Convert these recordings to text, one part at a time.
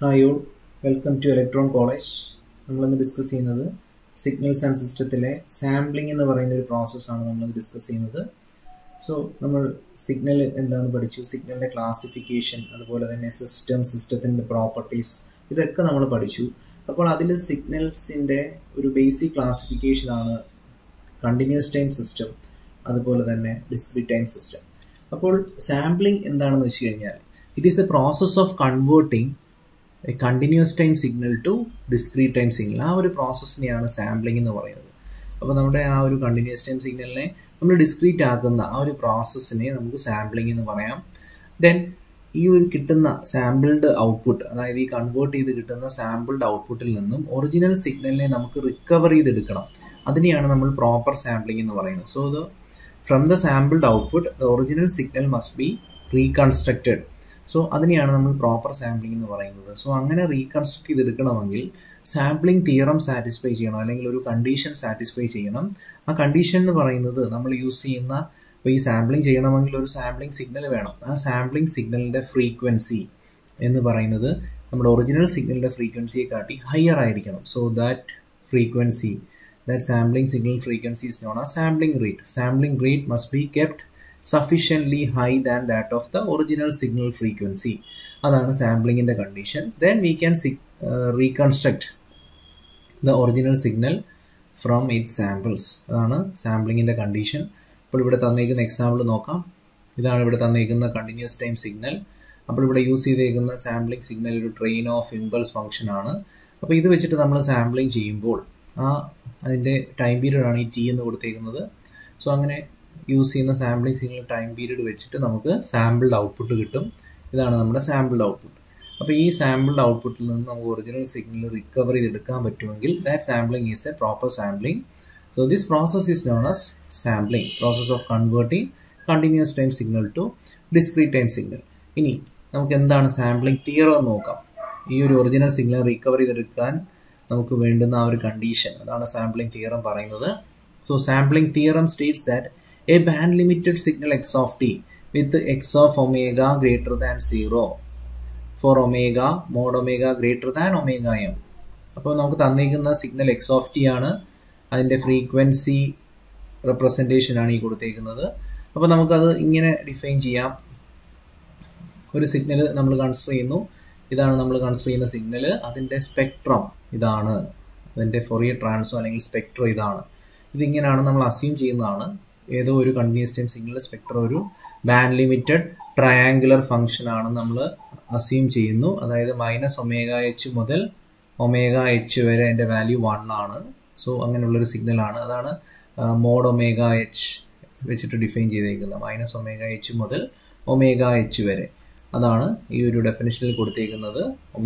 Hi all, welcome to Electron College. We will discuss signals and system sampling in the process. Discuss so, we will signal signal classification, system properties. This is the signals in the basic classification continuous time system, discrete time system. Sampling it is a process of converting a continuous time signal to discrete time signal. That process is sampling. So, we continuous time signal we discrete process is sampling. Then, you get sampled output. That is, convert the sampled output original signal recovery. That is proper sampling. So, from the sampled output, the original signal must be reconstructed. So, that's the proper sampling. So, അങ്ങനെ reconstruct ചെയ്തെടുക്കണമെങ്കിൽ sampling theorem satisfy ചെയ്യണം അല്ലെങ്കിൽ ഒരു condition satisfy ചെയ്യണം. ആ condition എന്ന് പറയുന്നത് നമ്മൾ use ചെയ്യുന്ന ഈ sampling ചെയ്യണമെങ്കിൽ ഒരു sampling signal വേണം. ആ sampling signalന്റെ frequency എന്ന് പറയുന്നത് നമ്മുടെ original signalന്റെ frequencyയെ കാട്ടി higher ആയിരിക്കണം. So, that frequency, that sampling signal frequency is known as sampling rate. Sampling rate must be kept sufficiently high than that of the original signal frequency. That is sampling in the condition. Then we can reconstruct the original signal from its samples. That is sampling in the condition. Now, we will take an example. This is the continuous time signal. We will use the sampling signal to train of impulse function. Now, this is the sampling. Time period T. So, using the sampling signal time period വെച്ചിട്ട് നമുക്ക് sampled output കിട്ടും. ഇതാണ് നമ്മുടെ sampled output. അപ്പോൾ ഈ sampled output ൽ നിന്ന് നമുക്ക് original signal recover ചെയ്തെടുക്കാൻ പറ്റുമെങ്കിൽ that sampling is a proper sampling. So this process is known as sampling, process of converting continuous time signal to discrete time signal. ഇനി നമുക്ക് എന്താണ് sampling theorem നോക്കാം. ഈ ഒരു original signal recover ചെയ്തെടുക്കാൻ നമുക്ക് വേണ്ടുന്ന ആ ഒരു condition അതാണ് sampling theorem പറയുന്നത്. So sampling theorem states that a band limited signal x of t with x of omega greater than 0 for omega mod omega greater than omega m. അപ്പോൾ നമുക്ക് തന്നിരിക്കുന്ന signal x of t ആണ് അതിന്റെ frequency representation ആണ് ഈ കൊടുത്തിരിക്കുന്നത്. അപ്പോൾ നമുക്ക് അത് ഇങ്ങനെ ഡിഫൈൻ ചെയ്യാം. ഒരു സിഗ്നൽ നമ്മൾ കൺസിഡർ ചെയ്യുന്നു. ഇതാണ് നമ്മൾ കൺസിഡർ ചെയ്യുന്ന സിഗ്നൽ. അതിന്റെ സ്പെക്ട്രം ഇതാണ്. അതിന്റെ ഫോറിയർ ട്രാൻസ്ഫോം അല്ലെങ്കിൽ സ്പെക്ട്രം ഇതാണ്. ഇതിങ്ങനെയാണ് നമ്മൾ അസ്യൂം ചെയ്യുന്നതാണ്. ഏതോ ഒരു കണ്ടിന്യൂസ് ടൈം സിഗ്നൽ സ്പെക്ട്രം ഒരു ബാൻഡ് ലിമിറ്റഡ് ട്രയാങ്കുലർ ഫംഗ്ഷൻ ആണ് നമ്മൾ അസ്യൂം ചെയ്യുന്നു. അതായത് -ωh മുതൽ ωh വരെ അതിൻ്റെ വാല്യൂ 1 ആണ്. സോ അങ്ങനെയുള്ളൊരു സിഗ്നൽ ആണ്. അതാണ് മോഡ് ωh വെച്ചിട്ട് ഡിഫൈൻ ചെയ്തേക്കുന്നത്. -ωh മുതൽ ωh വരെ. അതാണ് ഈ ഒരു ഡെഫിനിഷനിൽ കൊടുത്തേക്കുന്നത്. ωh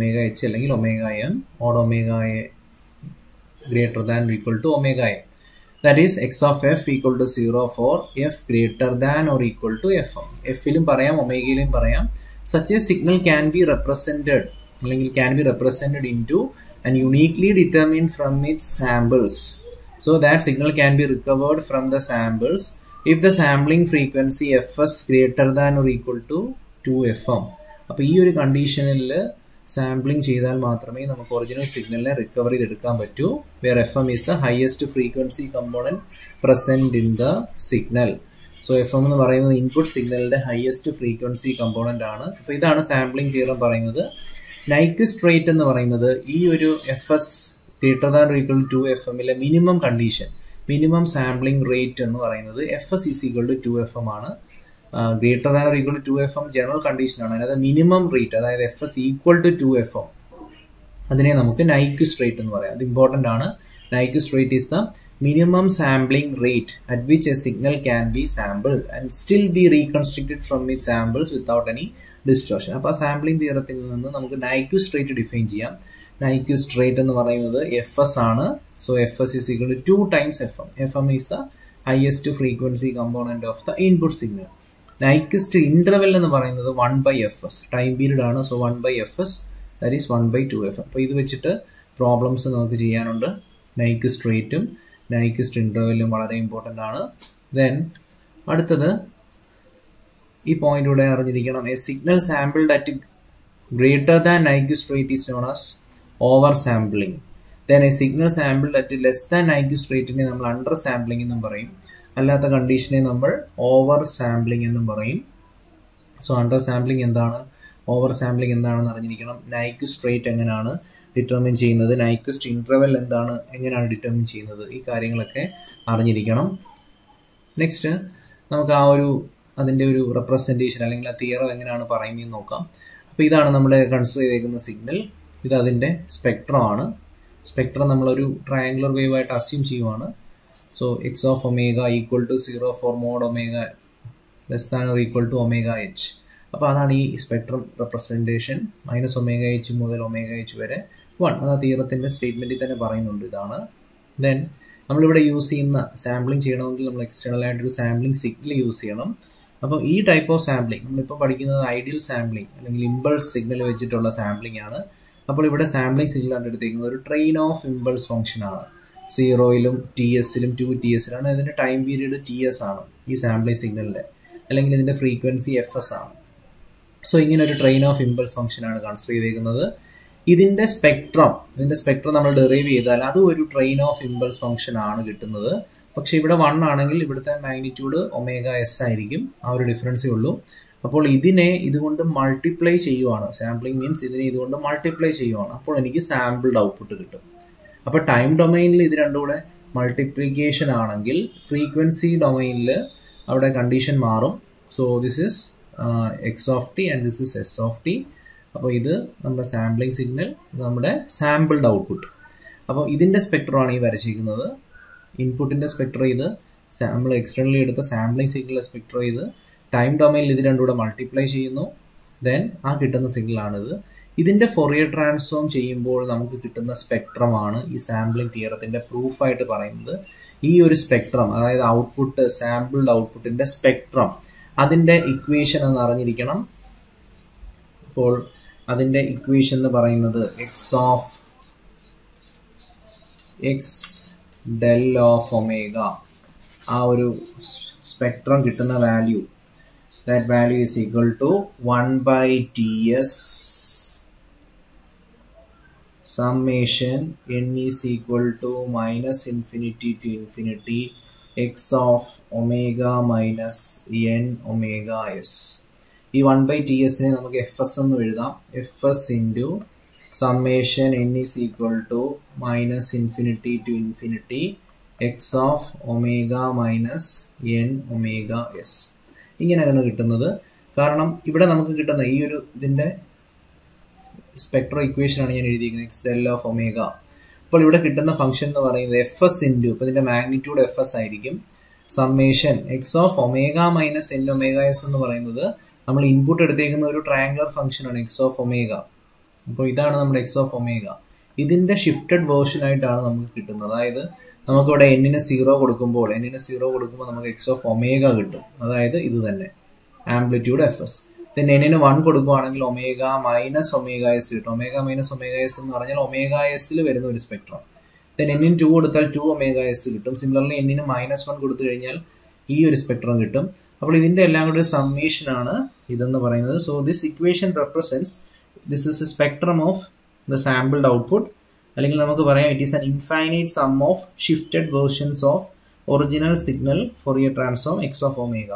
അല്ലെങ്കിൽ ωm mod ωa greater than equal to ωm. That is x of f equal to 0 for f greater than or equal to fm. F ilum parayam, omega ilum parayam. Such a signal can be represented into and uniquely determined from its samples. So that signal can be recovered from the samples if the sampling frequency fs greater than or equal to 2fm. അപ്പോൾ ഈ ഒരു കണ്ടീഷനിൽ sampling ചെയ്താൽ മാത്രമേ നമുക്ക് original സിഗ്നലിനെ recover ചെയ്തെടുക്കാൻ പറ്റൂ. Where F M is the highest frequency component present in the signal. So F M എന്ന് പറയുന്നത് ഇൻപുട്ട് സിഗ്നലിന്റെ ഹയസ്റ്റ് ഫ്രീക്വൻസി കമ്പോണന്റ് ആണ്. അപ്പോൾ ഇതാണ് സാമ്പിളിംഗ് തിയറം പറയുന്നത്. നൈക്വിസ്റ്റ് റേറ്റ് എന്ന് പറയുന്നത് ഈ ഒരു F S greater than equal to F എമ്മിലെ minimum condition, minimum sampling rate എന്ന് പറയുന്നത് F S is equal to 2fm ആണ്. Greater than or equal to 2fm general condition ആണ്. അതായത് മിനിമം റേറ്റ്, അതായത് F S equal to 2fm, അതിനെ നമുക്ക് Nyquist rate എന്ന് പറയാം. അത് ഇമ്പോർട്ടൻ്റ് ആണ്. Nyquist rate is the minimum sampling rate at which a signal can be sampled and still be reconstructed from it samples without any distortion. അപ്പോൾ ആ sampling തിയറത്തിൽ നിന്ന് നമുക്ക് നൈക്വിസ്റ്റ് റേറ്റ് ഡിഫൈൻ ചെയ്യാം. നൈക്വിസ്റ്റ് റേറ്റ് എന്ന് പറയുന്നത് F S ആണ്. So F S is equal to 2 times F M. F M is the highest frequency component of the input signal. Nyquist interval എന്ന് പറയുന്നത് 1/fs ടൈം പീരീഡ് ആണ്. So 1/fs that is 1/2fm. അപ്പോൾ ഇത് വെച്ചിട്ട് problems നമുക്ക് ചെയ്യാനുണ്ട്. Nyquist റേറ്റും Nyquist ഇന്റർവെല്ലും വളരെ ഇമ്പോർട്ടൻ്റ് ആണ്. ദെൻ അടുത്തത് ഈ പോയിന്റ് ഇവിടെ അറിഞ്ഞിരിക്കണം. A signal sampled at greater than Nyquist rate is known as oversampling. Then a signal sampled at less than Nyquist rate ne nammal undersampling ennum parayum. അല്ലാത്ത കണ്ടീഷനെ നമ്മൾ over sampling എന്നും പറയും. So under sampling എന്താണ്, over sampling എന്താണെന്ന് അറിഞ്ഞിരിക്കണം. Nyquist rate എങ്ങനെയാണ് determine ചെയ്യുന്നത്, Nyquist interval എന്താണ്, എങ്ങനെയാണ് ഡിറ്റർമിൻ ചെയ്യുന്നത്, ഈ കാര്യങ്ങളൊക്കെ അറിഞ്ഞിരിക്കണം. നെക്സ്റ്റ് നമുക്ക് ആ ഒരു അതിൻ്റെ ഒരു റെപ്രസെൻറ്റേഷൻ അല്ലെങ്കിൽ ആ തിയറം എങ്ങനെയാണ് പറയുന്നതെന്ന് നോക്കാം. അപ്പോൾ ഇതാണ് നമ്മുടെ കൺസിഡർ ചെയ്തേക്കുന്ന സിഗ്നൽ. ഇത് അതിൻ്റെ സ്പെക്ട്രം ആണ്. സ്പെക്ട്രം നമ്മളൊരു ട്രയാങ്കുലർ വേവ് ആയിട്ട് അസ്യൂം ചെയ്യുവാണ്. So x of omega equal to 0 for mod omega less than or equal to omega h. അപ്പോൾ അതാണ് ഈ spectrum representation. Minus omega H മുതൽ ഒമേഗ എച്ച് വരെ 1. അത് ആ തീറത്തിൻ്റെ സ്റ്റേറ്റ്മെൻറ്റിൽ തന്നെ പറയുന്നുണ്ട്. ഇതാണ്. ദെൻ നമ്മളിവിടെ യൂസ് ചെയ്യുന്ന സാമ്പിളിംഗ് ചെയ്യണമെങ്കിൽ നമ്മൾ എക്സ്റ്റേണൽ ആയിട്ടൊരു സാമ്പിളിംഗ് സിഗ്നൽ യൂസ് ചെയ്യണം. അപ്പോൾ ഈ ടൈപ്പ് ഓഫ് സാമ്പിളിംഗ് നമ്മളിപ്പോൾ പഠിക്കുന്നത് ഐഡിയൽ സാമ്പിളിംഗ് അല്ലെങ്കിൽ ഇമ്പൾസ് സിഗ്നൽ വെച്ചിട്ടുള്ള സാമ്പിളിംഗ് ആണ്. അപ്പോൾ ഇവിടെ സാമ്പിളിംഗ് സിഗ്നൽ കണ്ടെടുത്തിരിക്കുന്നത് ഒരു ട്രെയിൻ ഓഫ് ഇമ്പൾസ് ഫംഗ്ഷൻ ആണ്. 0-ലും TS-ലും 2TS-ലാണ്. ഇതിൻ്റെ ടൈം പീരീഡ് TS ആണ് ഈ സാമ്പിളിംഗ് സിഗ്നലിൻ്റെ, അല്ലെങ്കിൽ ഇതിൻ്റെ ഫ്രീക്വൻസി FS ആണ്. സോ ഇങ്ങനെ ഒരു ട്രെയിൻ ഓഫ് ഇമ്പൾസ് ഫംഗ്ഷൻ ആണ് കൺസിഡർ ചെയ്തേക്കുന്നത്. ഇതിൻ്റെ സ്പെക്ട്രം നമ്മൾ ഡെറൈവ് ചെയ്താൽ അതും ഒരു ട്രെയിൻ ഓഫ് ഇമ്പൾസ് ഫംഗ്ഷൻ ആണ് കിട്ടുന്നത്. പക്ഷെ ഇവിടെ 1 ആണെങ്കിൽ ഇവിടുത്തെ മാഗ്നിറ്റ്യൂഡ് ഒമേഗ S ആയിരിക്കും. ആ ഒരു ഡിഫറൻസേ ഉള്ളൂ. അപ്പോൾ ഇതിനെ ഇതുകൊണ്ട് മൾട്ടിപ്ലൈ ചെയ്യുവാണ്. സാമ്പിളിംഗ് മീൻസ് ഇതിനെ ഇതുകൊണ്ട് മൾട്ടിപ്ലൈ ചെയ്യുവാണ്. അപ്പോൾ എനിക്ക് സാമ്പിൾഡ് ഔട്ട്പുട്ട് കിട്ടും. അപ്പോൾ ടൈം ഡൊമൈനിൽ ഇത് രണ്ടും കൂടെ മൾട്ടിപ്ലിക്കേഷൻ ആണെങ്കിൽ ഫ്രീക്വൻസി ഡൊമൈനിൽ അവിടെ കണ്ടീഷൻ മാറും. So this is X of T and this is S of T. അപ്പോൾ ഇത് നമ്മുടെ സാമ്പിളിംഗ് സിഗ്നൽ, നമ്മുടെ സാമ്പിൾഡ് ഔട്ട്പുട്ട്. അപ്പോൾ ഇതിൻ്റെ സ്പെക്ട്രമാണ് ഈ വരച്ചിരിക്കുന്നത്. ഇൻപുട്ടിൻ്റെ സ്പെക്ട്രം ഇത്, നമ്മൾ എക്സ്റ്റേണലി എടുത്ത സാമ്പിളിംഗ് സിഗ്നലിൻ്റെ സ്പെക്ട്രം ഇത്. ടൈം ഡൊമൈനിൽ ഇത് രണ്ടും കൂടെ മൾട്ടിപ്ലൈ ചെയ്യുന്നു. ദെൻ ആ കിട്ടുന്ന സിഗ്നലാണിത്. ഇതിൻ്റെ ഫൊറിയർ ട്രാൻസ്ഫോം ചെയ്യുമ്പോൾ നമുക്ക് കിട്ടുന്ന സ്പെക്ട്രമാണ് ഈ സാമ്പിളിംഗ് തിയറത്തിൻ്റെ പ്രൂഫായിട്ട് പറയുന്നത്. ഈ ഒരു സ്പെക്ട്രം, അതായത് ഔട്ട്പുട്ട്, സാമ്പിൾഡ് ഔട്ട്പുട്ടിൻ്റെ സ്പെക്ട്രം, അതിൻ്റെ ഇക്വേഷൻ എന്ന് അറിഞ്ഞിരിക്കണം. അപ്പോൾ അതിൻ്റെ ഇക്വേഷൻ എന്ന് പറയുന്നത് എക്സ് ഡെൽ ഓഫ് ഒമേഗ, ആ ഒരു സ്പെക്ട്രം കിട്ടുന്ന value, that value is equal to 1/TS summation n is equal to minus infinity to infinity x of omega minus n omega s. ഈ 1/TS നെ നമുക്ക് fs എന്ന് എഴുതാം. fs into summation n is equal to minus infinity to infinity x of omega minus n omega s. ഇങ്ങനെയാണ് കിട്ടുന്നത്. കാരണം ഇവിടെ നമുക്ക് കിട്ടുന്ന ഈ ഒരു ഇതിൻ്റെ സ്പെക്ട്രൽ ഇക്വേഷനാണ് ഞാൻ എഴുതിയിരിക്കുന്നത്, എക്സ് ഡെൽ ഓഫ് ഒമേഗ. അപ്പോൾ ഇവിടെ കിട്ടുന്ന ഫംഗ്ഷൻ എന്ന് പറയുന്നത് FS ഇൻറ്റു, ഇപ്പോൾ ഇതിൻ്റെ മാഗ്നിറ്റ്യൂഡ് FS ആയിരിക്കും, summation X of omega minus N omega S എന്ന് പറയുന്നത് നമ്മൾ ഇൻപുട്ട് എടുത്തേക്കുന്ന ഒരു ട്രയാങ്കുലർ ഫംഗ്ഷനാണ് എക്സ് ഓഫ് ഒമേഗ. അപ്പോൾ ഇതാണ് നമ്മുടെ എക്സ് ഓഫ് ഒമേഗ. ഇതിൻ്റെ ഷിഫ്റ്റഡ് വേർഷൻ ആയിട്ടാണ് നമുക്ക് കിട്ടുന്നത്. അതായത് നമുക്കിവിടെ n-ന് 0 കൊടുക്കുമ്പോൾ നമുക്ക് എക്സ് ഓഫ് ഒമേഗ കിട്ടും. അതായത് ഇത് തന്നെ ആംപ്ലിറ്റ്യൂഡ് FS. then n-ന് 1 കൊടുക്കുകയാണെങ്കിൽ ഒമേഗ മൈനസ് ഒമേഗ എസ് കിട്ടും. ഒമേഗ മൈനസ് ഒമേഗ എസ് എന്ന് പറഞ്ഞാൽ ഒമേഗ എസിൽ വരുന്ന ഒരു സ്പെക്ട്രം. then n-ന് 2 കൊടുത്താൽ 2 ഒമേഗ എസ് കിട്ടും. സിമിലർലി n-ന് -1 കൊടുത്തു കഴിഞ്ഞാൽ ഈ ഒരു സ്പെക്ട്രം കിട്ടും. അപ്പോൾ ഇതിൻ്റെ എല്ലാം കൂടെ ഒരു സമ്മേഷൻ ആണ് ഇതെന്ന് പറയുന്നത്. So this equation represents this is a spectrum of the sampled output, അല്ലെങ്കിൽ നമുക്ക് പറയാം it is an infinite sum of shifted versions of original signal Fourier transform X of omega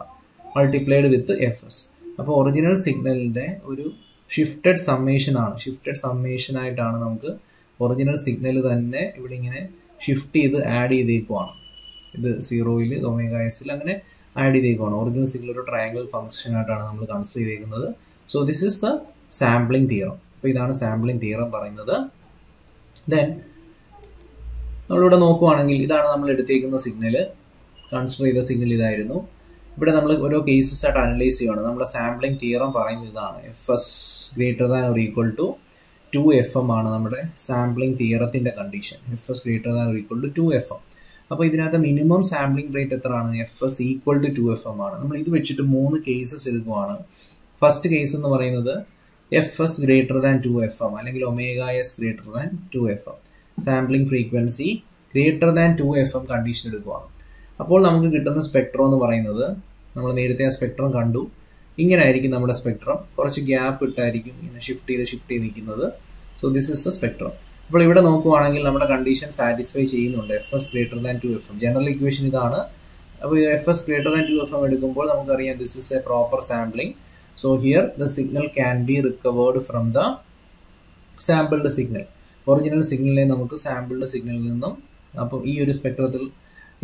multiplied with FS. അപ്പോൾ original സിഗ്നലിൻ്റെ ഒരു shifted summation ആണ്. Shifted summation ആയിട്ടാണ് നമുക്ക് original signal തന്നെ ഇവിടെ ഇങ്ങനെ ഷിഫ്റ്റ് ചെയ്ത് ആഡ് ചെയ്തേക്കുവാണ്. ഇത് 0-ൽ ഒമേഗ എസിൽ അങ്ങനെ ആഡ് ചെയ്തേക്കുവാണ്. ഒറിജിനൽ സിഗ്നൽ ഒരു ട്രയാങ്കിൾ ഫംഗ്ഷൻ ആയിട്ടാണ് നമ്മൾ കൺസിഡർ ചെയ്തേക്കുന്നത്. So this is the sampling theorem. അപ്പോൾ ഇതാണ് സാമ്പിളിംഗ് തിയറം പറയുന്നത്. ദെൻ നമ്മളിവിടെ നോക്കുവാണെങ്കിൽ ഇതാണ് നമ്മൾ എടുത്തേക്കുന്ന സിഗ്നൽ, കൺസിഡർ ചെയ്ത സിഗ്നൽ ഇതായിരുന്നു. ഇവിടെ നമ്മൾ ഓരോ കേസസ് ആയിട്ട് അനലൈസ് ചെയ്യുകയാണ്. നമ്മുടെ സാമ്പിളിംഗ് തിയറം പറയുന്നത് ഇതാണ്. FS greater than or equal to 2FM ആണ് നമ്മുടെ സാമ്പിളിംഗ് തിയറത്തിൻ്റെ condition. FS greater than or equal to 2FM. അപ്പോൾ ഇതിനകത്ത് മിനിമം സാമ്പിളിംഗ് റേറ്റ് എത്രയാണ്? FS ഈക്വൽ ടു 2FM ആണ്. നമ്മൾ ഇത് വെച്ചിട്ട് 3 കേസസ് എടുക്കുവാണ്. ഫസ്റ്റ് കേസ് എന്ന് പറയുന്നത് FS ഗ്രേറ്റർ ദാൻ 2FM അല്ലെങ്കിൽ omega S greater than 2FM, sampling frequency greater than 2FM condition എടുക്കുവാണ്. അപ്പോൾ നമുക്ക് കിട്ടുന്ന സ്പെക്ട്രം എന്ന് പറയുന്നത്, നമ്മൾ നേരത്തെ ആ സ്പെക്ട്രം കണ്ടു, ഇങ്ങനെ ആയിരിക്കും നമ്മുടെ സ്പെക്ട്രം. കുറച്ച് ഗ്യാപ്പ് ഇട്ടായിരിക്കും ഇങ്ങനെ ഷിഫ്റ്റ് ചെയ്ത് നിൽക്കുന്നത്. So this is the spectrum. അപ്പോൾ ഇവിടെ നോക്കുവാണെങ്കിൽ നമ്മുടെ കണ്ടീഷൻ സാറ്റിസ്ഫൈ ചെയ്യുന്നുണ്ട്. FS greater than 2FM. General equation ഇതാണ്. അപ്പോൾ FS ഗ്രേറ്റർ ദാൻ 2FM എടുക്കുമ്പോൾ നമുക്കറിയാം this is A proper sampling. So here the signal can B recovered from the sampled signal. Original സിഗ്നലിനെ നമുക്ക് സാമ്പിൾഡ് സിഗ്നലിൽ നിന്നും, അപ്പം ഈ ഒരു സ്പെക്ട്രത്തിൽ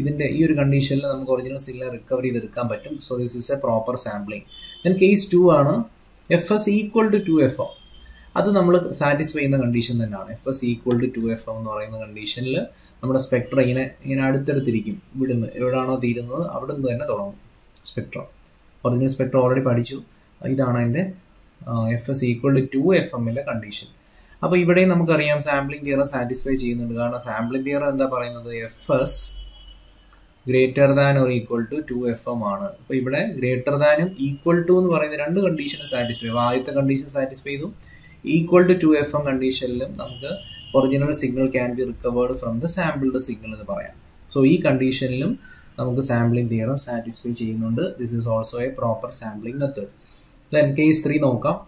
ഇതിൻ്റെ ഈ ഒരു കണ്ടീഷനിൽ നമുക്ക് ഒറിജിനൽ സിഗ്നൽ റിക്കവർ ചെയ്തെടുക്കാൻ പറ്റും. So this is A proper sampling. Then case 2 ആണ് FS ഈക്വൽ ടു 2FM. അത് നമ്മൾ സാറ്റിസ്ഫൈ ചെയ്യുന്ന കണ്ടീഷൻ തന്നെയാണ്. FS ഈക്വൽ ടു 2FM എന്ന് പറയുന്ന കണ്ടീഷനിൽ നമ്മുടെ സ്പെക്ട്രം ഇങ്ങനെ അടുത്തടുത്തിരിക്കും. ഇവിടുന്ന് എവിടെയാണോ തീരുന്നത് അവിടെ നിന്ന് തന്നെ തുടങ്ങും സ്പെക്ട്രം. ഒറിജിനൽ സ്പെക്ട്രം ഓൾറെഡി പഠിച്ചു. ഇതാണ് അതിൻ്റെ FS equal to 2FM condition. അപ്പോൾ ഇവിടെയും നമുക്കറിയാം സാമ്പിളിംഗ് തിയറം സാറ്റിസ്ഫൈ ചെയ്യുന്നുണ്ട്. കാരണം സാമ്പിളിംഗ് തിയറം എന്താ പറയുന്നത്, FS greater than or equal to 2FM ആണ്. അപ്പോൾ ഇവിടെ ഗ്രേറ്റർ ദാനും ഈക്വൽ ടു എന്ന് പറയുന്ന രണ്ട് കണ്ടീഷനും സാറ്റിസ്ഫൈ. ആദ്യത്തെ കണ്ടീഷൻ സാറ്റിസ്ഫൈ ചെയ്തു. ഈക്വൽ ടു 2FM കണ്ടീഷനിലും നമുക്ക് original signal can B recovered from the sampled signal എന്ന് പറയാം. സോ ഈ കണ്ടീഷനിലും നമുക്ക് സാമ്പിളിംഗ് തിയറം സാറ്റിസ്ഫൈ ചെയ്യുന്നുണ്ട്. This is also A proper sampling method. Then case 3 നോക്കാം.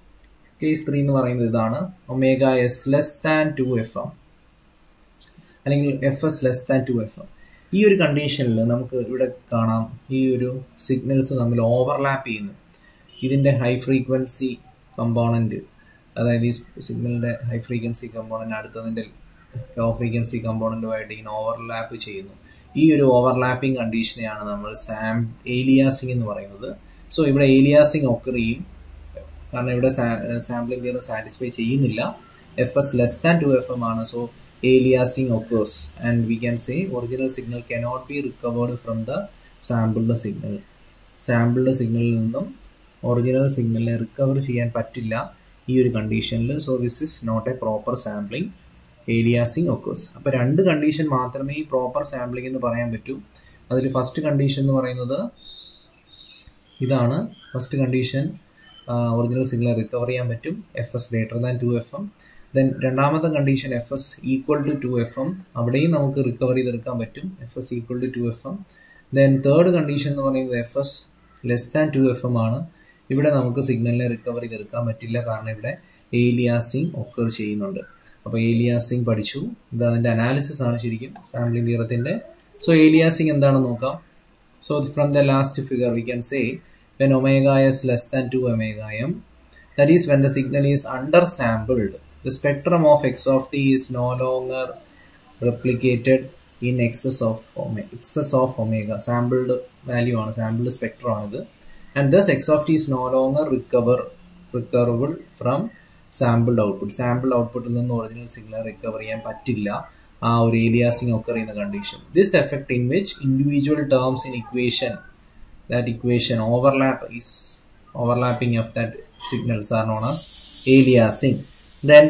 കേസ് 3 എന്ന് പറയുന്നത് ഇതാണ്. Omega S less than 2FM അല്ലെങ്കിൽ FS ലെസ് ദാൻ 2FM. ഈ ഒരു കണ്ടീഷനിൽ നമുക്ക് ഇവിടെ കാണാം ഈ ഒരു സിഗ്നൽസ് തമ്മിൽ ഓവർലാപ്പ് ചെയ്യുന്നു. ഇതിൻ്റെ ഹൈ ഫ്രീക്വൻസി കമ്പോണൻറ്റ്, അതായത് ഈ സിഗ്നലിൻ്റെ ഹൈ ഫ്രീക്വൻസി കമ്പോണൻറ്റ് അടുത്തതിൻ്റെ ലോ ഫ്രീക്വൻസി കമ്പോണൻറ്റുമായിട്ട് ഇങ്ങനെ ഓവർലാപ്പ് ചെയ്യുന്നു. ഈ ഒരു ഓവർലാപ്പിംഗ് കണ്ടീഷനെയാണ് നമ്മൾ ഏലിയാസിംഗ് എന്ന് പറയുന്നത്. സോ ഇവിടെ ഏലിയാസിംഗ് ഒക്കർ ചെയ്യും. കാരണം ഇവിടെ സാമ്പിളിംഗ് തിയറം സാറ്റിസ്ഫൈ ചെയ്യുന്നില്ല. FS ലെസ് ദാൻ 2FM ആണ്. So aliasing occurs and we can say original signal cannot be recovered from the sampled signal. Sampled signal നിന്നും ഒറിജിനൽ സിഗ്നലിനെ റിക്കവർ ചെയ്യാൻ പറ്റില്ല ഈ ഒരു കണ്ടീഷനിൽ. So this is not a proper sampling. Aliasing occurs. അപ്പോൾ രണ്ട് കണ്ടീഷൻ മാത്രമേ ഈ പ്രോപ്പർ സാമ്പിളിംഗ് എന്ന് പറയാൻ പറ്റൂ. അതിൽ ഫസ്റ്റ് കണ്ടീഷൻ എന്ന് പറയുന്നത് ഇതാണ്. First condition original signal recover ചെയ്യാൻ പറ്റും FS greater than 2FM. Then രണ്ടാമത്തെ condition FS equal to 2FM. അവിടെയും നമുക്ക് റിക്കവർ ചെയ്തെടുക്കാൻ പറ്റും FS equal to 2FM. Then third condition എന്ന് പറയുന്നത് FS ലെസ് ദാൻ 2FM ആണ്. ഇവിടെ നമുക്ക് സിഗ്നലിനെ റിക്കവർ ചെയ്തെടുക്കാൻ പറ്റില്ല. കാരണം ഇവിടെ ഏലിയാസിംഗ് ഒക്കർ ചെയ്യുന്നുണ്ട്. അപ്പോൾ ഏലിയാസിംഗ് പഠിച്ചു. ഇത് അതിൻ്റെ അനാലിസിസ് ആണ് ശരിക്കും സാമ്പിളിംഗ് തിയറത്തിൻ്റെ. സോ ഏലിയാസിംഗ് എന്താണെന്ന് നോക്കാം. So from the last figure we can say when omega is less than 2 omega m, that is when the signal is undersampled, the spectrum of x of t is no longer replicated in excess of omega. Sampled value ആണ്, sampled spectrum ആണിത്. And thus x of t is no longer recoverable from sampled output. Sampled output ൽ നിന്ന് original signal recover ചെയ്യാൻ പറ്റില്ല ആ ഒരു aliasing occur ചെയ്യുന്ന condition. This effect in which individual terms in equation, that equation overlapping of that signals are known as aliasing. Then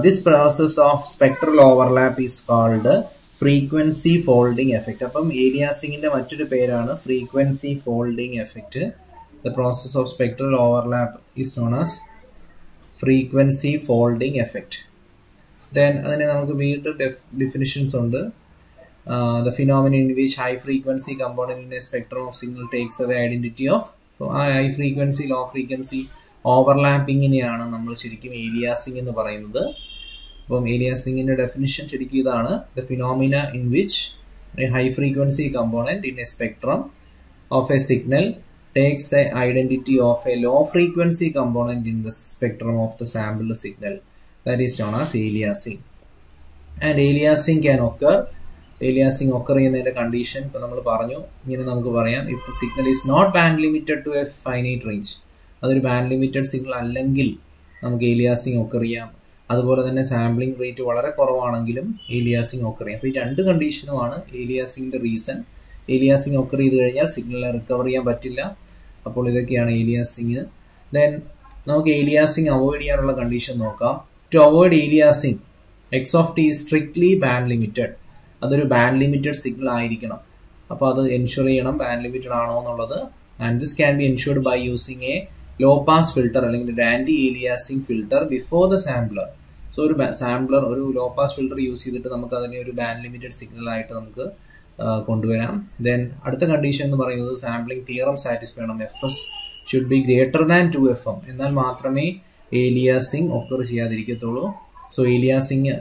this process of spectral overlap is called frequency folding effect. അപ്പം aliasing ന്റെ മറ്റൊരു പേരാണ് frequency folding effect. The process of spectral overlap is known as frequency folding effect. Then അതിനെ നമുക്ക് വീണ്ടും definitions ഉണ്ട്. The phenomenon in which high frequency component in a spectrum of signal takes away identity of high frequency low frequency ഓവർലാപ്പിങ്ങിനെയാണ് നമ്മൾ ശരിക്കും aliasing എന്ന് പറയുന്നത്. അപ്പം ഏലിയാസിംഗിന്റെ definition ശരിക്കും ഇതാണ്. The phenomena in which a high frequency component in a spectrum of a signal takes a identity of a low frequency component in the spectrum of the sampled signal. That is known as aliasing. And aliasing can occur. Aliasing occur ചെയ്യുന്നതിന്റെ condition ഇപ്പം നമ്മൾ പറഞ്ഞു. ഇങ്ങനെ നമുക്ക് പറയാം, if the signal is not band limited to a finite range, അതൊരു band limited signal അല്ലെങ്കിൽ നമുക്ക് ഏലിയാസിംഗ് ഒക്കർ ചെയ്യാം. അതുപോലെ തന്നെ സാമ്പിളിംഗ് റേറ്റ് വളരെ കുറവാണെങ്കിലും ഏലിയാസിംഗ് ഒക്കർ ചെയ്യാം. അപ്പോൾ ഈ രണ്ട് കണ്ടീഷനുമാണ് ഏലിയാസിംഗിന്റെ റീസൺ. ഏലിയാസിംഗ് ഒക്കർ ചെയ്ത് കഴിഞ്ഞാൽ സിഗ്നലിനെ റിക്കവർ ചെയ്യാൻ പറ്റില്ല. അപ്പോൾ ഇതൊക്കെയാണ് ഏലിയാസിംഗ്. ദെൻ നമുക്ക് ഏലിയാസിംഗ് അവോയ്ഡ് ചെയ്യാനുള്ള കണ്ടീഷൻ നോക്കാം. To avoid aliasing x of t is strictly band limited. അതൊരു ബാൻഡ് ലിമിറ്റഡ് സിഗ്നൽ ആയിരിക്കണം. അപ്പോൾ അത് എൻഷുർ ചെയ്യണം ബാൻഡ് ലിമിറ്റഡ് ആണോ എന്നുള്ളത്. And this can be ensured by using a low pass filter അല്ലെങ്കിൽ ഒരു anti aliasing filter before the sampler. So ഒരു സാമ്പിളർ ഒരു ലോ പാസ് ഫിൽട്ടർ യൂസ് ചെയ്തിട്ട് നമുക്ക് അതിനെ ഒരു ബാൻഡ് ലിമിറ്റഡ് സിഗ്നൽ ആയിട്ട് നമുക്ക് കൊണ്ടുവരാം. ദെൻ അടുത്ത കണ്ടീഷൻ എന്ന് പറയുന്നത് സാമ്പിളിംഗ് തിയറം സാറ്റിസ്ഫൈ ചെയ്യണം. FS should be greater than 2 FM. എന്നാൽ മാത്രമേ ഏലിയാസിങ് ഒക്കർ ചെയ്യാതിരിക്കത്തുള്ളൂ. സോ ഏലിയാസിങ്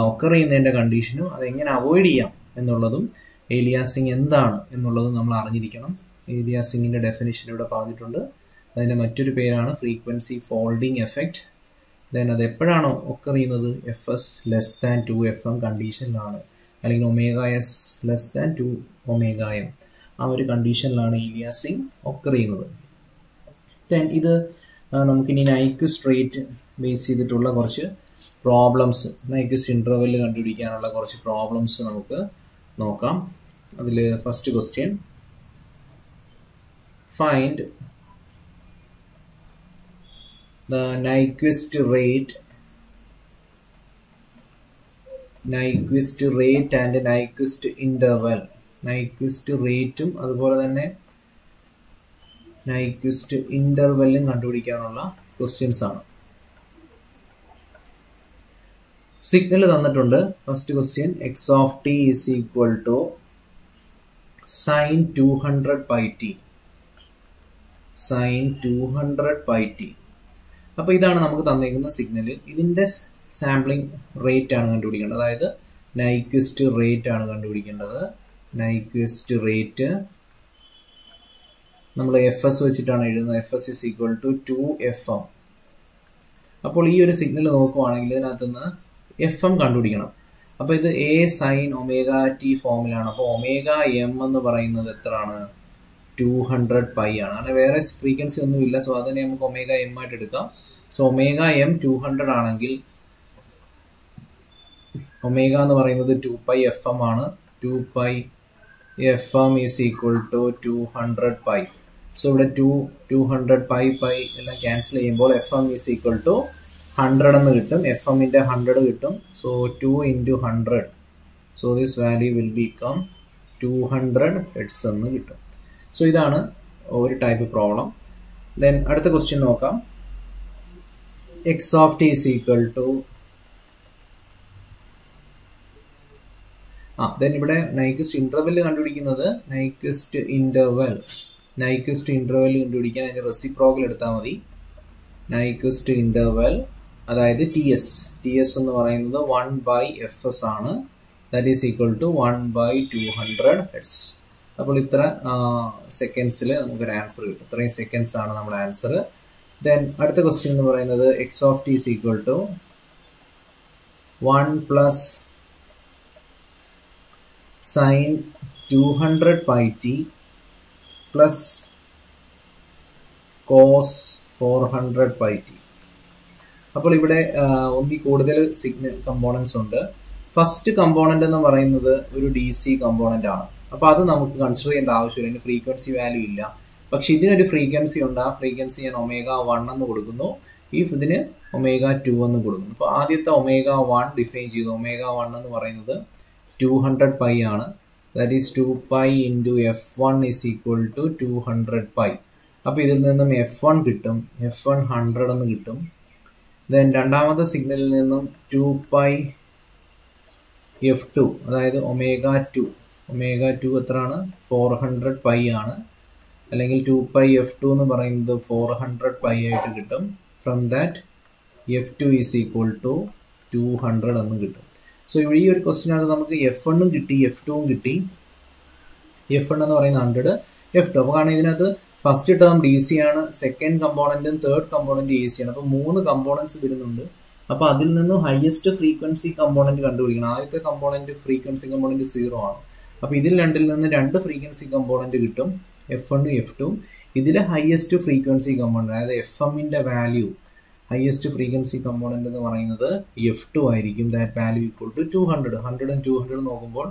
ഒക്കർ ചെയ്യുന്നതിൻ്റെ കണ്ടീഷനും അതെങ്ങനെ അവോയ്ഡ് ചെയ്യാം എന്നുള്ളതും ഏലിയാസിങ് എന്താണ് എന്നുള്ളതും നമ്മൾ അറിഞ്ഞിരിക്കണം. ഏലിയാസിങ്ങിൻ്റെ ഡെഫിനിഷൻ ഇവിടെ പറഞ്ഞിട്ടുണ്ട്. അതിൻ്റെ മറ്റൊരു പേരാണ് ഫ്രീക്വൻസി ഫോൾഡിങ് എഫക്റ്റ്. ദെൻ അത് എപ്പോഴാണോ ഒക്കർ ചെയ്യുന്നത്? FS ലെസ് ദാൻ 2 FM കണ്ടീഷനിലാണ്, അല്ലെങ്കിൽ omega S less than 2 omega M, ആ ഒരു കണ്ടീഷനിലാണ് ഏലിയാസിങ് ഒക്കർ ചെയ്യുന്നത്. ദെൻ ഇത് നമുക്കിനി നൈക്വിസ്റ്റ് റേറ്റ് ബേസ് ചെയ്തിട്ടുള്ള കുറച്ച് പ്രോബ്ലംസ്, നൈക്വിസ്റ്റ് ഇൻ്റർവെല് കണ്ടുപിടിക്കാനുള്ള കുറച്ച് പ്രോബ്ലംസ് നമുക്ക് നോക്കാം. അതിൽ first question, find the Nyquist rate and Nyquist interval. Nyquist റേറ്റും അതുപോലെ തന്നെ Nyquist ഇന്റർവെല്ലും കണ്ടുപിടിക്കാനുള്ള ക്വസ്റ്റ്യൻസ് ആണ്. സിഗ്നൽ തന്നിട്ടുണ്ട്. First question, x of t is equal to sine 200 pi t. Sine 200 pi t. അപ്പോൾ ഇതാണ് നമുക്ക് തന്നിരിക്കുന്ന സിഗ്നൽ. ഇതിൻ്റെ സാമ്പിളിംഗ് റേറ്റ് ആണ് കണ്ടുപിടിക്കേണ്ടത്, അതായത് നൈക്വിസ്റ്റ് റേറ്റ് ആണ് കണ്ടുപിടിക്കേണ്ടത്. നൈക്വിസ്റ്റ് റേറ്റ് നമ്മൾ FS വെച്ചിട്ടാണ് എഴുതുന്നത്. FS is equal to 2 FM. അപ്പോൾ ഈ ഒരു സിഗ്നൽ നോക്കുവാണെങ്കിൽ ഇതിനകത്തുനിന്ന് FM കണ്ടുപിടിക്കണം. അപ്പോൾ ഇത് A സൈൻ ഒമേഗ ടി ഫോമിലാണ്. അപ്പോൾ ഒമേഗ എം എന്ന് പറയുന്നത് എത്രയാണ്? 200 പൈ ആണ്. അങ്ങനെ വേറെ ഫ്രീക്വൻസി ഒന്നും ഇല്ല. സോ അതിനെ നമുക്ക് ഒമേഗ എം ആയിട്ട് എടുക്കാം. സോ ഒമേഗ എം 200 ആണെങ്കിൽ ഒമേഗ എന്ന് പറയുന്നത് 2 പൈ FM ആണ്. 2 pi FM is equal to 200 pi. So ഇവിടെ 200 പൈ എല്ലാം ക്യാൻസൽ ചെയ്യുമ്പോൾ FM ഈസ് ഈക്വൽ ടു 100 എന്ന് കിട്ടും. FMന്റെ 100 കിട്ടും. So 2 into 100. So this value will become 200 hertz എന്ന് കിട്ടും. സോ ഇതാണ് ഒരു ടൈപ്പ് പ്രോബ്ലം. ദെൻ അടുത്ത ക്വസ്റ്റ്യൻ നോക്കാം. X of t is equal two then ഇവിടെ നൈക്വിസ്റ്റ് ഇന്റർവെൽ കണ്ടുപിടിക്കുന്നത്, നൈക്വിസ്റ്റ് ഇന്റർവെൽ കണ്ടുപിടിക്കാൻ അതിന്റെ റെസിപ്രോക്കൽ എടുത്താൽ മതി. നൈക്വിസ്റ്റ് ഇന്റർവെൽ അതായത് TS എന്ന് പറയുന്നത് 1/FS ആണ്. That is equal to 1/200 hertz. അപ്പോൾ ഇത്ര സെക്കൻഡ്സിൽ നമുക്കൊരു ആൻസർ കിട്ടും. ഇത്രയും സെക്കൻഡ്സ് ആണ് നമ്മുടെ ആൻസർ. ദെൻ അടുത്ത ക്വസ്റ്റ്യൻ എന്ന് പറയുന്നത് x of t is equal to 1 plus sine 200 pi t plus cos 400 pi t. അപ്പോൾ ഇവിടെ ഒന്നിൽ കൂടുതൽ സിഗ്നൽ കമ്പോണൻസ് ഉണ്ട്. ഫസ്റ്റ് കമ്പോണന്റ് എന്ന് പറയുന്നത് ഒരു DC കമ്പോണന്റ് ആണ്. അപ്പോൾ അത് നമുക്ക് കൺസിഡർ ചെയ്യേണ്ട ആവശ്യമില്ല, ഇതിന് ഫ്രീക്വൻസി വാല്യൂ ഇല്ല. പക്ഷെ ഇതിനൊരു ഫ്രീക്വൻസി ഉണ്ട്. ആ ഫ്രീക്വൻസി ഞാൻ ω1 എന്ന് കൊടുക്കുന്നു. ഇതിന് ω2 എന്ന് കൊടുക്കുന്നു. അപ്പോൾ ആദ്യത്തെ ω1 ഡിഫൈൻ ചെയ്തു. ω1 എന്ന് പറയുന്നത് 200 പൈ ആണ്. That is 2 pi into F1 is equal to 200 pi. അപ്പോൾ ഇതിൽ നിന്നും F1 കിട്ടും. F1 100 എന്ന് കിട്ടും. ദെൻ രണ്ടാമത്തെ സിഗ്നലിൽ നിന്നും 2 പൈ F2 അതായത് ω2 എത്രയാണ്? 400 പൈ ആണ്. അല്ലെങ്കിൽ 2 പൈ F2 എന്ന് പറയുന്നത് 400 പൈ ആയിട്ട് കിട്ടും. From that F2 is equal to 200 എന്ന് കിട്ടും. സോ ഇവിടെ ഈ ഒരു ക്വസ്റ്റിനകത്ത് നമുക്ക് F1 കിട്ടി, F2 കിട്ടി. F1 എന്ന് പറയുന്നത് 100, F2. അപ്പോൾ കാരണം ഇതിനകത്ത് ഫസ്റ്റ് ടേം DC ആണ്, സെക്കൻഡ് കമ്പോണന്റും തേർഡ് കമ്പോണന്റ് AC ആണ്. അപ്പോൾ 3 കമ്പോണൻസ് വരുന്നുണ്ട്. അപ്പോൾ അതിൽ നിന്നും ഹയസ്റ്റ് ഫ്രീക്വൻസി കമ്പോണന്റ് കണ്ടുപിടിക്കണം. ആദ്യത്തെ കമ്പോണന്റ് ഫ്രീക്വൻസി കമ്പോണന്റ് 0 ആണ്. അപ്പോൾ ഇതിൽ രണ്ടിൽ നിന്ന് 2 ഫ്രീക്വൻസി കമ്പോണന്റ് കിട്ടും, F1 F2. ഇതിലെ ഹയസ്റ്റ് ഫ്രീക്വൻസി കമ്പോണന്റ് അതായത് FMന്റെ വാല്യൂ ഹയസ്റ്റ് ഫ്രീക്വൻസി കമ്പോണന്റ് എന്ന് പറയുന്നത് F2 ആയിരിക്കും. That value equal to 200. 100 and 200 നോക്കുമ്പോൾ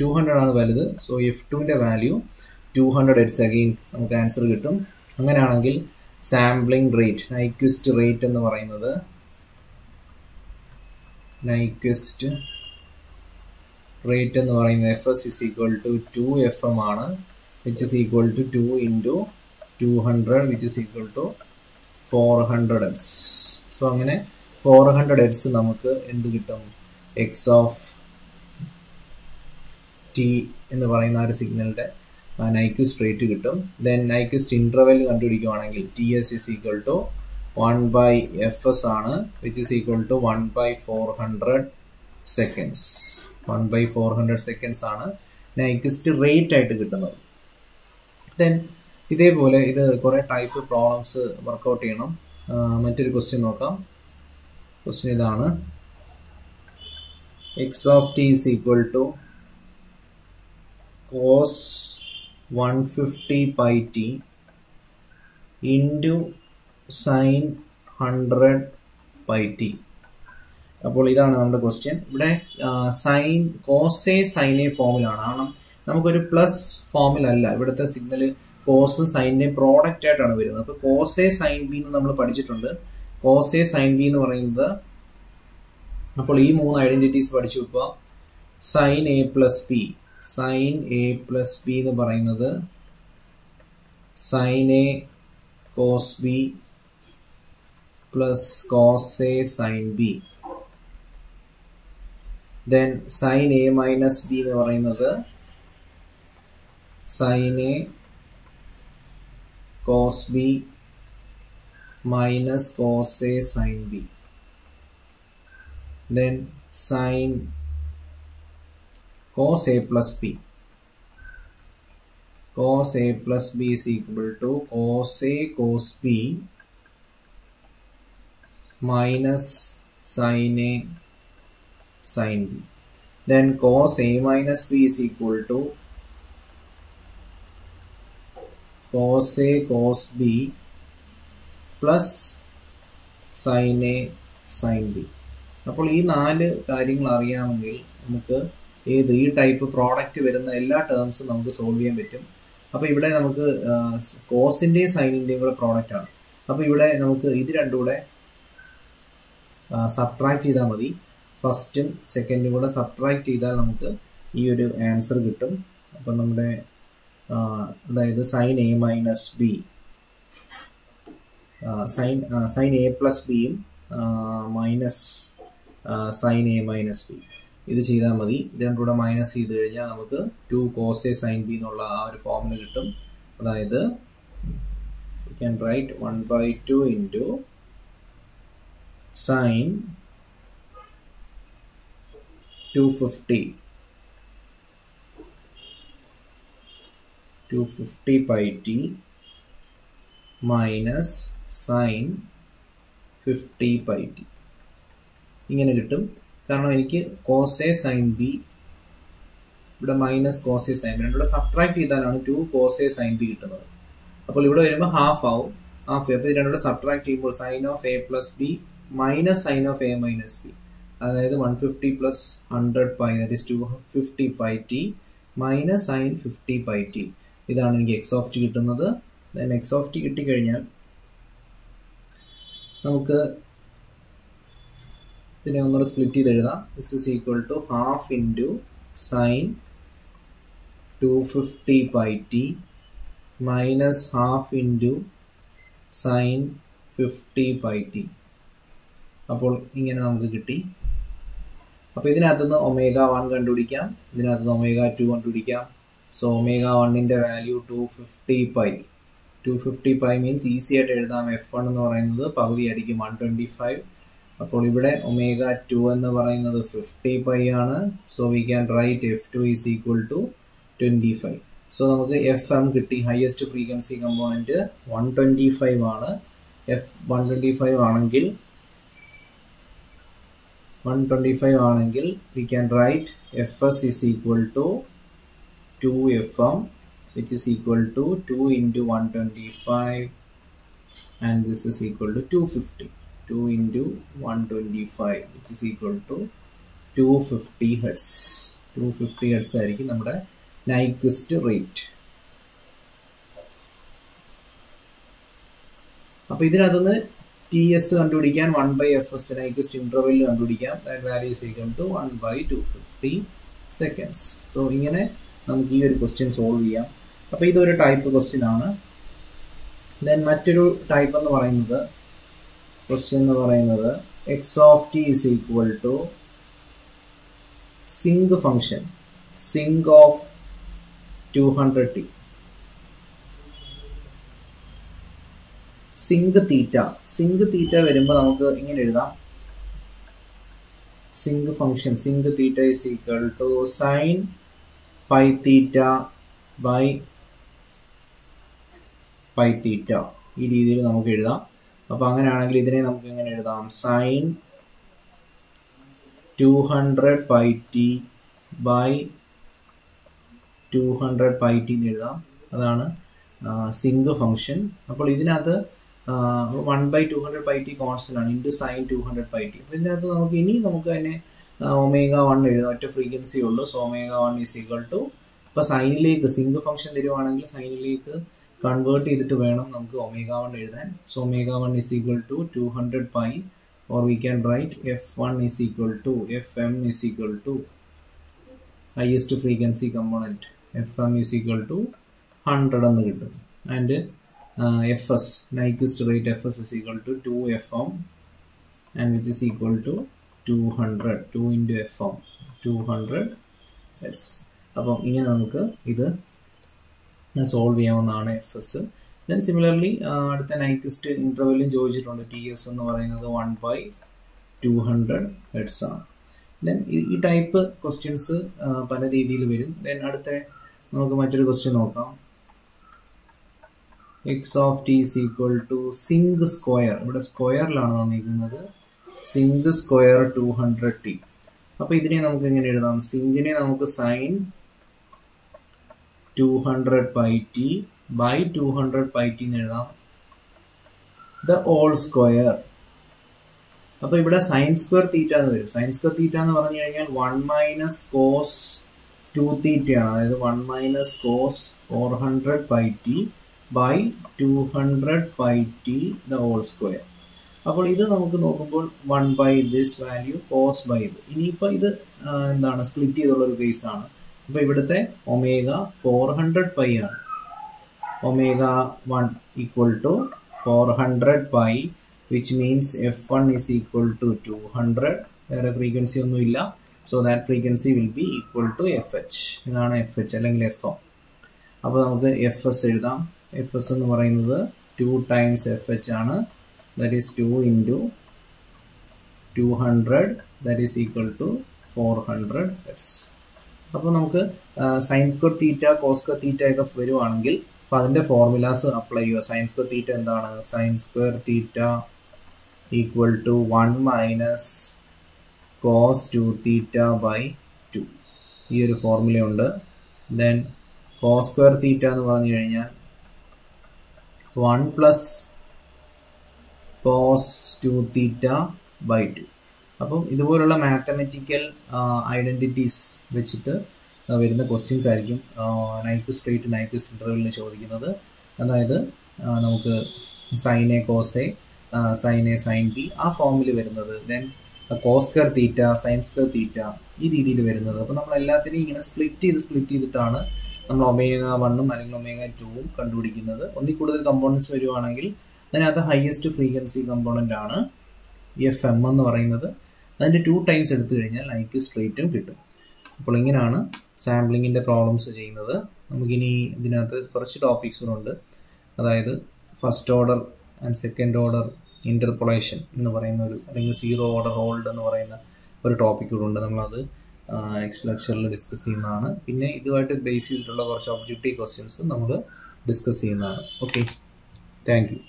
200 ആണ് വലുത്. സോ F2ന്റെ വാല്യൂ 200 ഹെർട്സ്. അഗെയിൻ നമുക്ക് ആൻസർ കിട്ടും. അങ്ങനെയാണെങ്കിൽ സാമ്പിളിംഗ് റേറ്റ്, നൈക്വിസ്റ്റ് റേറ്റ് എന്ന് പറയുന്നത് FS is equal to 2 FM ആണ്, which is equal to 2 into 200 which is equal to 400 Hz. So അങ്ങനെ 400 Hz നമുക്ക് എന്ത് കിട്ടും? എക്സ് ഓഫ് ടി എന്ന് പറയുന്ന ഒരു സിഗ്നലിന്റെ Nyquist rate കിട്ടും. Then Nyquist interval കണ്ടുപിടിക്കുകയാണെങ്കിൽ TS is equal to 1 by Fs ആണ്, which is equal to 1 by 400 seconds. 1 by 400 seconds ആണ് Nyquist rate ആയിട്ട് കിട്ടുന്നത്. Then ഇതേപോലെ ഇത് കുറേ ടൈപ്പ് പ്രോബ്ലംസ് വർക്കൗട്ട് ചെയ്യണം. മറ്റൊരു ക്വസ്റ്റ്യൻ നോക്കാം. ക്വസ്റ്റ്യൻ ഇതാണ്. x of t is equal to cos 150 pi t into sin 100 pi t. അപ്പോൾ ഇതാണ് നമ്മുടെ ക്വസ്റ്റ്യൻ. ഇവിടെ സൈൻ കോസ് സൈൻ എ ഫോമിലാണ്. കാരണം നമുക്കൊരു പ്ലസ് ഫോമിലല്ല, ഇവിടുത്തെ സിഗ്നൽ കോസ് സൈനിന്റെ പ്രോഡക്റ്റ് ആയിട്ടാണ് വരുന്നത്. അപ്പോൾ കോസ് എ സൈൻ ബി എന്ന് നമ്മൾ പഠിച്ചിട്ടുണ്ട്. കോസ് എ സൈൻ ബി എന്ന് പറയുന്നത്, അപ്പോൾ ഈ 3 ഐഡന്റിറ്റീസ് പഠിച്ചു വെക്കുക. Sine A plus b, sine A plus b എന്ന് പറയുന്നത് sine a cos b plus cos a sine b. Then sine A minus b എന്ന് പറയുന്നത് sine a cos b minus cos a sin b. Then sin cos a plus b. Cos a plus b is equal to cos a cos b minus sin a sin b. Then cos a minus b is equal to cos a cos b plus sin a sin b. അപ്പോൾ ഈ 4 കാര്യങ്ങൾ അറിയാമെങ്കിൽ നമുക്ക് ഈ type product വരുന്ന എല്ലാ ടേംസും നമുക്ക് solve ചെയ്യാൻ പറ്റും. അപ്പോൾ ഇവിടെ നമുക്ക് കോസിന്റെയും സൈനിന്റെയും കൂടെ പ്രോഡക്റ്റ് ആണ്. അപ്പോൾ ഇവിടെ നമുക്ക് ഇത് രണ്ടും കൂടെ സബ്ട്രാക്ട് ചെയ്താൽ മതി. ഫസ്റ്റും സെക്കൻഡും കൂടെ സബ്ട്രാക്ട് ചെയ്താൽ നമുക്ക് ഈ ഒരു ആൻസർ കിട്ടും. അപ്പം നമ്മുടെ അതായത് sine A minus B, sine A plus ബിയും minus sine A minus B, ഇത് ചെയ്താൽ മതി. ഇത് രണ്ടും കൂടെ മൈനസ് ചെയ്ത് കഴിഞ്ഞാൽ നമുക്ക് 2 cos a sin b എന്നുള്ള ആ ഒരു ഫോർമുല കിട്ടും. അതായത് we can write 1/2 into sin 250 pi t minus sin 50 pi t ഇങ്ങനെ കിട്ടും. കാരണം എനിക്ക് cos a sin b ഇവിടെ minus cos a sin b രണ്ടുകൂടെ സബ്ട്രാക്ട് ചെയ്താലാണ് 2 cos a sin b കിട്ടുന്നത്. അപ്പോൾ ഇവിടെ വരുമ്പോൾ ഹാഫ് ആവും. ഹാഫ് അപ്പോൾ ഇത് രണ്ടുകൂടെ സബ്ട്രാക്ട് ചെയ്യുമ്പോൾ sine of a plus b minus sine of a minus b, അതായത് 150 plus 100 pi, that is 250 pi t minus sine 50 pi t. ഇതാണ് എനിക്ക് എക്സ് ഓഫ് ടി കിട്ടുന്നത്. ദെൻ എക്സ് ഓഫ് ടി കിട്ടിക്കഴിഞ്ഞാൽ നമുക്ക് ഇതിനെ ഒന്നുകൂടെ സ്പ്ലിറ്റ് ചെയ്ത് എഴുതാം. This is equal to half into sine 250 pi t minus half into sine 50 pi t. അപ്പോൾ ഇങ്ങനെ നമുക്ക് കിട്ടി. അപ്പോൾ ഇതിനകത്തുനിന്ന് ω1 കണ്ടുപിടിക്കാം, ഇതിനകത്തുനിന്ന് ω2 കണ്ടുപിടിക്കാം. സോ ω1ന്റെ value 250 pi. 250 pi means easy ആയിട്ട് എഴുതാം. F1 എന്ന് പറയുന്നത് പകുതി ആയിരിക്കും 125. അപ്പോൾ ഇവിടെ ω2 എന്ന് പറയുന്നത് 50 പൈ ആണ്. So we can write F2 is equal to 25. So നമുക്ക് FM കിട്ടി. ഹയസ്റ്റ് ഫ്രീക്വൻസി കമ്പോണന്റ് 125 ആണ്. F125 ആണെങ്കിൽ 125 ആണെങ്കിൽ we can write Fs is equal to 2FM, which is equal to 2 into 125, and this is equal to 250. 2 into 125, which is equal to 250 hertz. 250 hertz ആയിരിക്കും നമ്മുടെ Nyquist rate. അപ്പോൾ ഇതിനകത്തുനിന്ന് TS കണ്ടുപിടിക്കാൻ 1/Fs Nyquist interval കണ്ടുപിടിക്കാം. That value is equal to 1/250 seconds. So ഇങ്ങനെ നമുക്ക് ഈ ഒരു ക്വസ്റ്റ്യൻ സോൾവ് ചെയ്യാം. അപ്പോൾ ഇതൊരു ടൈപ്പ് ക്വസ്റ്റ്യൻ ആണ്. ദെൻ മറ്റൊരു ടൈപ്പ് എന്ന് പറയുന്നത് ക്വസ്റ്റ്യൻ എന്ന് പറയുന്നത് x of t is equal to sinc function, sinc of 200t. Sinc theta വരുമ്പോൾ നമുക്ക് ഇങ്ങനെ എഴുതാം. Sinc function sinc theta is equal to sine pi theta by pi theta. ഈ രീതിയിൽ നമുക്ക് എഴുതാം. അപ്പോൾ അങ്ങനെയാണെങ്കിൽ ഇതിനെ നമുക്ക് എങ്ങനെ എഴുതാം? Sine 200 pi t by 200 pi t എന്ന് എഴുതാം. അതാണ് സിങ്ക് ഫംഗ്ഷൻ. അപ്പോൾ ഇതിനകത്ത് 1/200 പൈ ടി കോൺസ്റ്റന്റ് ആണ്, ഇൻറ്റു സൈൻ 200 പൈ ടി. അപ്പോൾ ഇതിനകത്ത് നമുക്ക് തന്നെ ω1 എഴുതാം. ഒറ്റ ഫ്രീക്വൻസി ഉള്ളൂ. സോ ω1 ഈസ് ഈക്വൽ ടു, ഇപ്പോൾ സൈനിലേക്ക് സിങ്ക് ഫംഗ്ഷൻ തരുവാണെങ്കിൽ സൈനിലേക്ക് കൺവേർട്ട് ചെയ്തിട്ട് വേണം നമുക്ക് ω1 എഴുതാൻ. So ω1 is equal to 200 pi, or we can write f1 is equal to fm is equal to highest frequency component, fm is equal to 100 എന്ന് കിട്ടും. And fs nyquist rate fs is equal to 2fm and which is equal to 200, 2 into fm 200 Hz. അപ്പം ഇങ്ങനെ നമുക്ക് ഇത് solve ചെയ്യാവുന്നതാണ് fs. Then similarly അടുത്ത Nyquist ഇൻ്റർവെല്ലും ചോദിച്ചിട്ടുണ്ട്. TS എന്ന് പറയുന്നത് 1/200 Hz ആണ്. ദെൻ ഈ ടൈപ്പ് ക്വസ്റ്റ്യൻസ് പല രീതിയിൽ വരും. ദെൻ അടുത്ത നമുക്ക് മറ്റൊരു ക്വസ്റ്റ്യൻ നോക്കാം. x of t is equal to sinc square. ഇവിടെ സ്ക്വയറിലാണ് തന്നിരിക്കുന്നത്. Sinc square 200t. അപ്പോൾ ഇതിനെ നമുക്ക് എങ്ങനെ എഴുതാം? സിങ്കിനെ നമുക്ക് sine 200 pi t by 200 pi t എന്ന് എഴുതാം. The whole square. അപ്പോൾ ഇവിടെ സൈൻ സ്ക്വയർ തീറ്റ എന്ന് വരും. സൈൻ സ്ക്വയർ തീറ്റ എന്ന് പറഞ്ഞു കഴിഞ്ഞാൽ 1 മൈനസ് കോസ് 2 തീറ്റയാണ്. അതായത് 1 minus cos 400 pi t by 200 pi t the whole square. അപ്പോൾ ഇത് നമുക്ക് നോക്കുമ്പോൾ 1 by this value cos by ഇത്. ഇനിയിപ്പോൾ ഇത് എന്താണ്, സ്പ്ലിറ്റ് ചെയ്തുള്ള ഒരു കേസ് ആണ്. അപ്പോൾ ഇവിടുത്തെ ഒമേഗ 400 പൈ ആണ്. ω1 equal to 400 pi, which means f1 is equal to 200. വേറെ ഫ്രീക്വൻസി ഒന്നുമില്ല. So that frequency will be equal to FH. ഇതാണ് FH അല്ലെങ്കിൽ FM. അപ്പോൾ നമുക്ക് FS എഴുതാം. FS എന്ന് പറയുന്നത് 2 times FH ആണ്. That is 2 into 200 that is equal to 400 Hz. അപ്പോൾ നമുക്ക് sine square theta cos square theta ഒക്കെ വരുവാണെങ്കിൽ അപ്പോൾ അതിൻ്റെ ഫോർമുലാസ് അപ്ലൈ ചെയ്യുക. സൈൻ സ്ക്വയർ തീറ്റ എന്താണ്? Sine square theta equal to 1 minus cos 2 theta by 2. ഈ ഒരു ഫോർമുലയുണ്ട്. ദെൻ കോസ് സ്ക്വയർ തീറ്റ എന്ന് പറഞ്ഞു കഴിഞ്ഞാൽ 1 പ്ലസ് കോസ് 2 തീറ്റ ബൈ 2. അപ്പം ഇതുപോലുള്ള മാത്തമെറ്റിക്കൽ ഐഡൻറ്റിറ്റീസ് വെച്ചിട്ട് വരുന്ന ക്വസ്റ്റ്യൻസ് ആയിരിക്കും നൈക്വിസ്റ്റ് റേറ്റ് നൈക്വിസ്റ്റ് ഇൻ്റർവെല്ലിന് ചോദിക്കുന്നത്. അതായത് നമുക്ക് sine a cos a, sine a sine b ആ ഫോമിൽ വരുന്നത്. Then cos square theta sine square theta ഈ രീതിയിൽ വരുന്നത്. അപ്പോൾ നമ്മൾ എല്ലാത്തിനെയും ഇങ്ങനെ സ്പ്ലിറ്റ് ചെയ്തിട്ടാണ് നമ്മൾ ω1 അല്ലെങ്കിൽ ω2 കണ്ടുപിടിക്കുന്നത്. ഒന്നിൽ കൂടുതൽ കമ്പോണൻസ് വരുവാണെങ്കിൽ അതിനകത്ത് ഹയസ്റ്റ് ഫ്രീക്വൻസി കമ്പോണൻ്റ് ആണ് FM എന്ന് പറയുന്നത്. അതിൻ്റെ 2 ടൈംസ് എടുത്തു കഴിഞ്ഞാൽ നൈക്വിസ്റ്റ് റേറ്റും കിട്ടും. അപ്പോൾ ഇങ്ങനെയാണ് സാമ്പിളിങ്ങിൻ്റെ പ്രോബ്ലംസ് ചെയ്യുന്നത്. നമുക്കിനി ഇതിനകത്ത് കുറച്ച് ടോപ്പിക്സുകളുണ്ട്. അതായത് first order and second order interpolation എന്ന് പറയുന്ന ഒരു, അല്ലെങ്കിൽ സീറോ ഓർഡർ ഹോൾഡ് എന്ന് പറയുന്ന ഒരു ടോപ്പിക് കൂടെ ഉണ്ട്. നമ്മളത് നെക്സ്റ്റ് ലെക്ചറിൽ ഡിസ്കസ് ചെയ്യുന്നതാണ്. പിന്നെ ഇതുമായിട്ട് ബേസ് ചെയ്തിട്ടുള്ള കുറച്ച് ഒബ്ജക്റ്റീവ് ക്വസ്റ്റ്യൻസ് നമ്മൾ ഡിസ്കസ് ചെയ്യുന്നതാണ്. Okay, thank you.